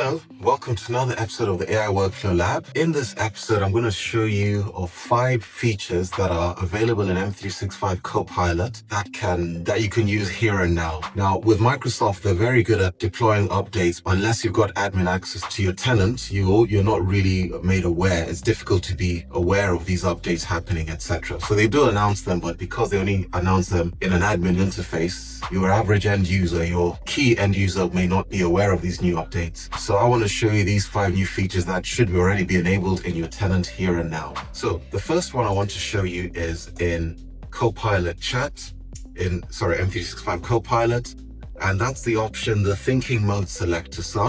Hello, welcome to another episode of the AI Workflow Lab. In this episode, I'm going to show you of 5 features that are available in M365 Copilot that you can use here and now. Now, with Microsoft, they're very good at deploying updates. Unless you've got admin access to your tenant, you're not really made aware. It's difficult to be aware of these updates happening, etc. So they do announce them, but because they only announce them in an admin interface, your average end user, your key end user may not be aware of these new updates. So I want to show you these 5 new features that should already be enabled in your tenant here and now. So the first one I want to show you is in Copilot Chat, M365 Copilot, and that's the option, the thinking mode selector. So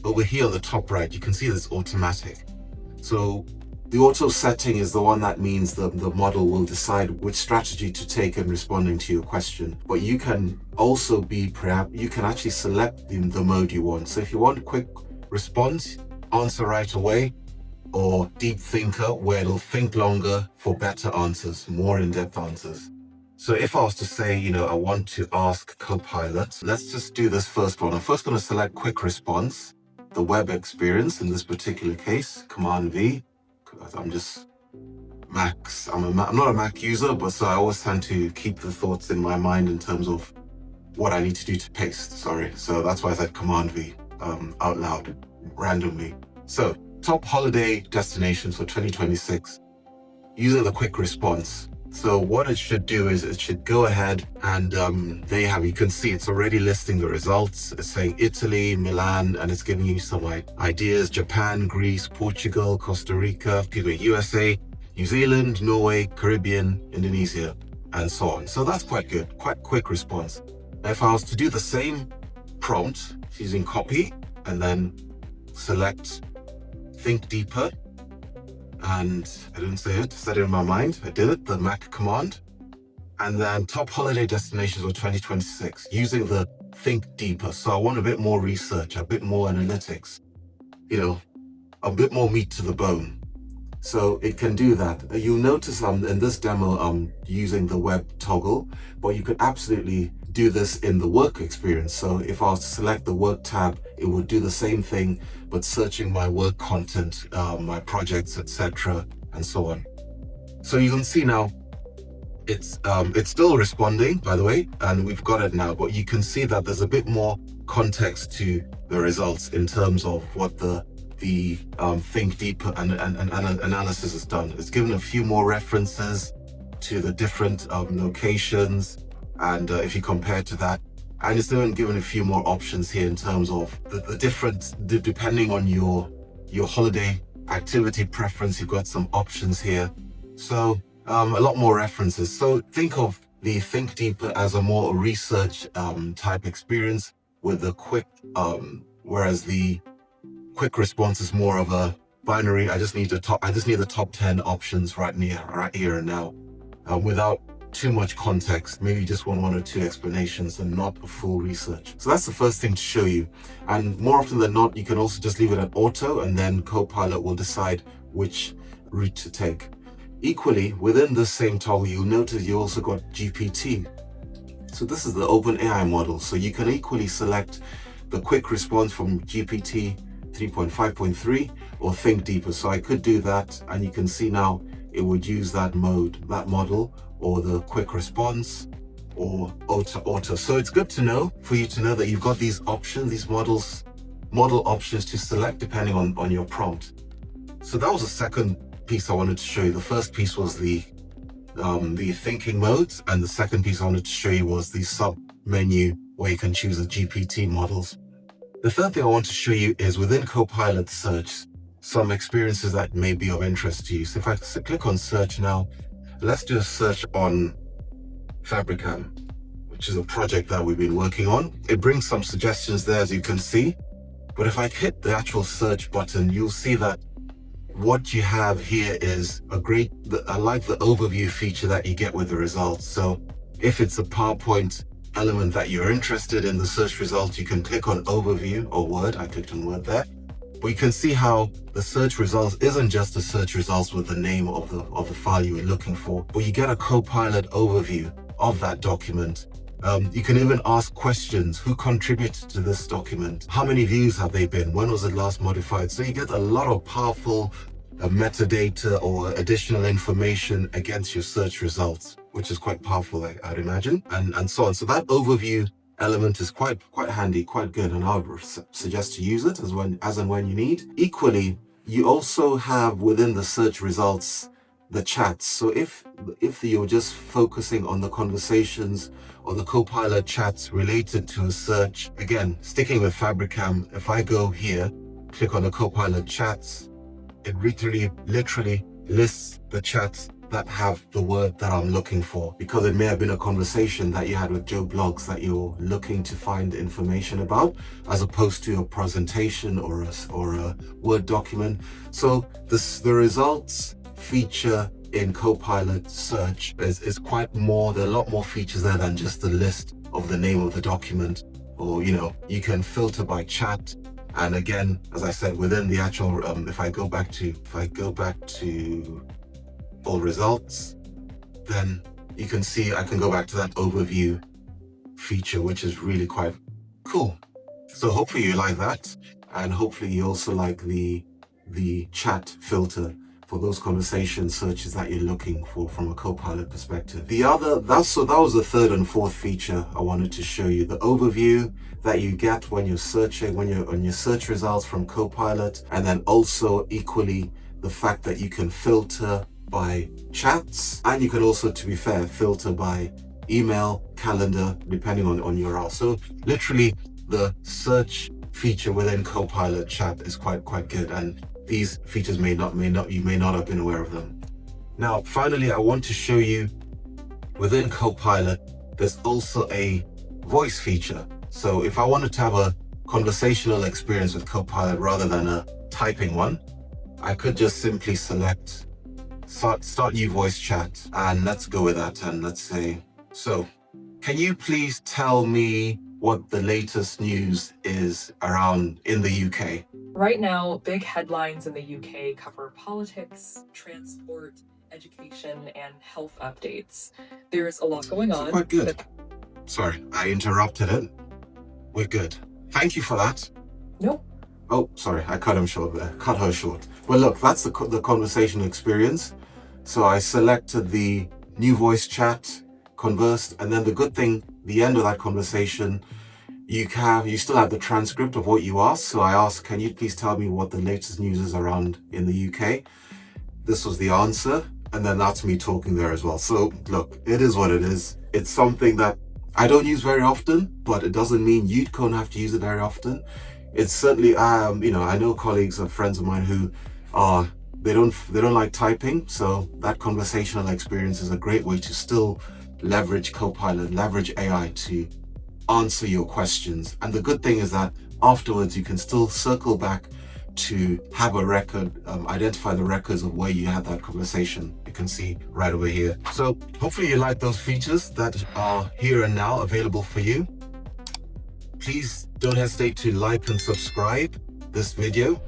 over here on the top right, you can see this automatic. So the auto setting is the one that means the model will decide which strategy to take in responding to your question. But you can also you can actually select the mode you want. So if you want a quick response, answer right away, or deep thinker, where it'll think longer for better answers, more in-depth answers. So if I was to say, I want to ask Copilot, let's just do this first one. I'm first going to select quick response, the web experience in this particular case, Command V. I'm just Macs. I'm not a Mac user, but so I always tend to keep the thoughts in my mind in terms of what I need to do to paste. So that's why I said Command V out loud randomly. So top holiday destinations for 2026 using the quick response. So what it should do is it should go ahead and you can see it's already listing the results. It's saying Italy, Milan, and it's giving you some ideas: Japan, Greece, Portugal, Costa Rica, USA, New Zealand, Norway, Caribbean, Indonesia, and so on. So that's quite good, quite quick response. Now, if I was to do the same prompt using copy and then select think deeper, and I didn't say it, said it in my mind. I did it, the Mac command. And then top holiday destinations for 2026 using the think deeper. So I want a bit more research, a bit more analytics, a bit more meat to the bone. So it can do that. You'll notice in this demo, I'm using the web toggle, but you could absolutely do this in the work experience. So if I was to select the work tab, it would do the same thing, but searching my work content, my projects, etc., and so on. So you can see now it's still responding, by the way, and we've got it now, but you can see that there's a bit more context to the results in terms of what the think deeper and analysis has done. It's given a few more references to the different locations, and if you compare to that, and it's even given a few more options here in terms of the different, depending on your holiday activity preference, you've got some options here. So a lot more references. So think of the think deeper as a more research type experience with the quick, whereas the quick response is more of a binary. I just need the top 10 options right here and now, without too much context. Maybe just one or two explanations and not a full research. So that's the first thing to show you. And more often than not, you can also just leave it at auto, and then Copilot will decide which route to take. Equally, within the same toggle, you'll notice you also got GPT. So this is the OpenAI model. So you can equally select the quick response from GPT 3.5.3 or think deeper. So I could do that, and you can see now it would use that model, or the quick response, or auto. So it's good for you to know that you've got these options, these model options to select depending on your prompt. So that was the second piece I wanted to show you. The first piece was the thinking modes, and the second piece I wanted to show you was the sub menu where you can choose the GPT models. The third thing I want to show you is within Copilot Search, some experiences that may be of interest to you. So if I click on search now, let's do a search on Fabricam, which is a project that we've been working on. It brings some suggestions there, as you can see. But if I hit the actual search button, you'll see that what you have here is I like the overview feature that you get with the results. So if it's a PowerPoint element that you're interested in the search results, you can click on overview or Word. I clicked on Word there. But you can see how the search results isn't just a search results with the name of the file you were looking for, but you get a Copilot overview of that document You can even ask questions. Who contributed to this document? How many views have they been? When was it last modified? So you get a lot of powerful metadata or additional information against your search results, which is quite powerful, I'd imagine, and so on. So that overview element is quite handy, quite good, and I would suggest to use it as and when you need. Equally, you also have within the search results the chats. So if you're just focusing on the conversations or the Copilot chats related to a search, again, sticking with Fabricam, if I go here, click on the Copilot chats, it literally lists the chats that have the word that I'm looking for, because it may have been a conversation that you had with Joe Blogs that you're looking to find information about, as opposed to a presentation or a Word document. So the results feature in Copilot Search is quite more. There are a lot more features there than just the list of the name of the document, or you can filter by chat. And again, as I said, within the actual, if I go back to all results, then you can see I can go back to that overview feature, which is really quite cool. So hopefully you like that, and hopefully you also like the chat filter for those conversation searches that you're looking for from a Copilot perspective. That was the third and fourth feature I wanted to show you. The overview that you get when you're searching, when you're on your search results from Copilot, and then also equally the fact that you can filter by chats, and you can also, to be fair, filter by email, calendar, depending on your role. So literally the search feature within Copilot chat is quite good, and these features you may not have been aware of them. Now, finally, I want to show you within Copilot, there's also a voice feature. So if I wanted to have a conversational experience with Copilot rather than a typing one, I could just simply select start new voice chat, and let's go with that. And let's say, so can you please tell me what the latest news is around in the UK? Right now, big headlines in the UK cover politics, transport, education, and health updates. There's a lot going on. Quite good. Sorry, I interrupted it. We're good. Thank you for that. Nope. Oh, sorry, I cut her short. Well, look, that's the conversational experience. So I selected the new voice chat, conversed, and then the good thing, the end of that conversation, you still have the transcript of what you asked. So I asked, can you please tell me what the latest news is around in the UK? This was the answer, and then that's me talking there as well. So look, it is what it is. It's something that I don't use very often, but it doesn't mean you don't have to use it very often. It's certainly, I know colleagues and friends of mine who they don't like typing, so that conversational experience is a great way to still leverage Copilot, leverage AI to answer your questions. And the good thing is that afterwards you can still circle back to have a record, identify the records of where you had that conversation. You can see right over here. So hopefully you like those features that are here and now available for you. Please don't hesitate to like and subscribe this video,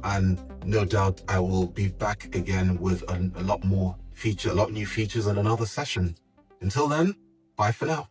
and no doubt I will be back again with a lot new features in another session. Until then, bye for now.